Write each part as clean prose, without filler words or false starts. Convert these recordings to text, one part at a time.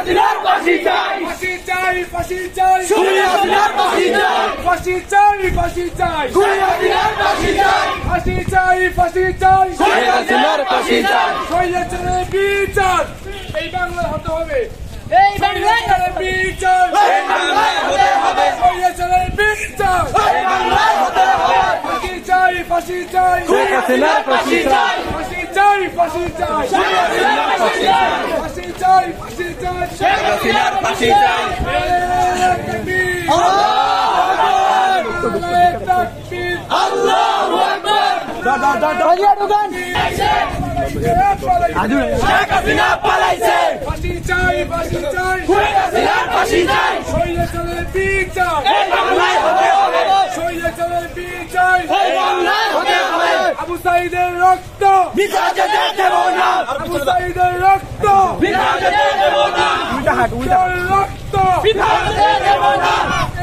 হাসিনার ফাঁসি চাই, ফাঁসি চাই, ফাঁসি চাই, খুনি হাসিনার ফাঁসি চাই, ফাঁসি চাই, ফাঁসি চাই, খুনি হাসিনার ফাঁসি চাই, ফাঁসি চাই, ফাঁসি চাই, খুনি হাসিনার ফাঁসি চাই, স্বৈরাচারের বিচার এই বাংলায় হতে হবে, এই বাংলায় বিচার এই বাংলায় হতে হবে, স্বৈরাচারের বিচার এই বাংলায় হতে হবে, ফাঁসি চাই, ফাঁসি চাই, খুনি হাসিনার ফাঁসি চাই, ফাঁসি চাই, ফাঁসি চাই, খুনি হাসিনার ফাঁসি চাই, ফাঁসি চাই, ফাঁসি চাই, শেখ হাসিনার ফাঁসি চাই। আল্লাহু আকবার, শেখ হাসিনা পালাইছে, ফাঁসি চাই, ফাঁসি চাই, খুনি হাসিনার ফাঁসি চাই, স্বৈরাচারের বিচার এই বাংলায় হতে হবে, স্বৈরাচারের বিচার এই বাংলায় হতে হবে, আবু সাঈদের রক্ত বিচার যেতে দেব না, আবু সাঈদের রক্ত বিচার যেতে দেব না, তোর রক্ত বিচার যেতে দেব না,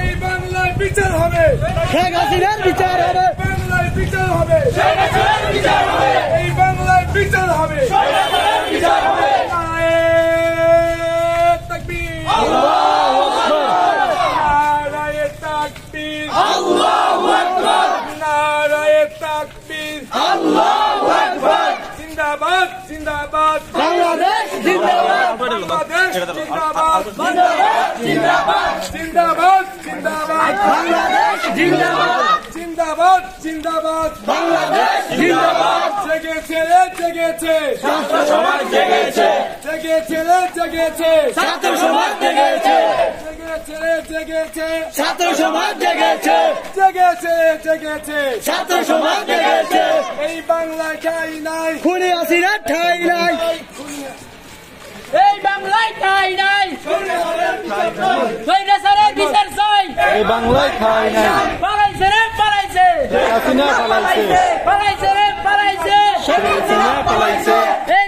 এই বাংলায় বিচার হবে, শেখ হাসিনার বিচার হবে, বাংলায় বিচার হবে, শেখ হাসিনার বিচার হবে, এই বাংলায় বিচার হবে, স্বৈরাচারের বিচার হবে। নারায়ে তাকবীর, আল্লাহু আকবার, নারায়ে তাকবীর, আল্লাহু আকবার, নারায়ে তাকবীর, আল্লাহু আকবার, জিন্দাবাদ, জিন্দাবাদ, বাংলাদেশ জিন্দাবাদ, বাংলাদেশ জিন্দাবাদ, জিন্দাবাদ, জিন্দাবাদ, জিন্দাবাদ, বাংলাদেশ জিন্দাবাদ, জিন্দাবাদ, জিন্দাবাদ, বাংলাদেশ জিন্দাবাদ, জেগেছে রে জেগেছে, ছাত্র সমাজ জেগেছে, জেগেছে রে জেগেছে, ছাত্র সমাজ জেগেছে, জেগেছে রে জেগেছে, ছাত্র সমাজ জেগেছে, জেগেছে জেগেছে, ছাত্র সমাজ জেগেছে, এই বাংলায় ঠাই নাই, খুনি হাসিনার ঠাই নাই, এই বাংলায় ঠাই নাই, স্বৈরাচারের বিচার চাই, এই বাংলায় খাই নাই, পালাইছে রে পালাইছে, হাসিনা পালাইছে, পালাইছে রে পালাইছে, হাসিনা পালাইছে, এই